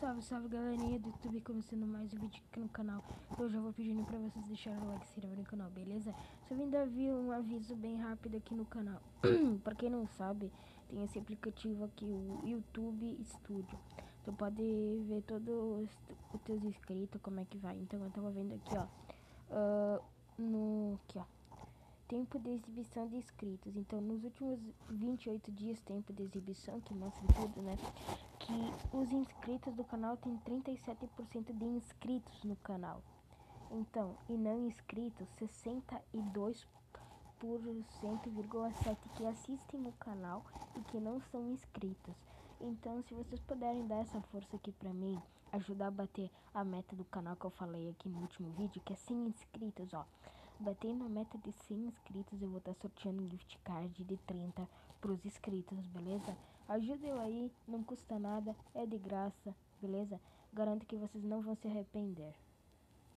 Salve, salve galerinha do YouTube, começando mais um vídeo aqui no canal. Eu já vou pedindo pra vocês deixarem o like e se inscreverem no canal, beleza? Só vim dar um aviso bem rápido aqui no canal. Pra quem não sabe, tem esse aplicativo aqui, o YouTube Studio. Tu pode ver todos os teus inscritos, como é que vai. Então eu tava vendo aqui, ó, aqui, ó, tempo de exibição de inscritos. Então nos últimos 28 dias, tempo de exibição, que mostra tudo, né? Que os inscritos do canal tem 37% de inscritos no canal. Então, e não inscritos, 62,7% que assistem o canal e que não são inscritos. Então, se vocês puderem dar essa força aqui pra mim, ajudar a bater a meta do canal que eu falei aqui no último vídeo, que é 100 inscritos, ó. Batendo a meta de 100 inscritos, eu vou estar sorteando um gift card de 30 pros inscritos, beleza? Ajuda eu aí, não custa nada, é de graça, beleza? Garanto que vocês não vão se arrepender.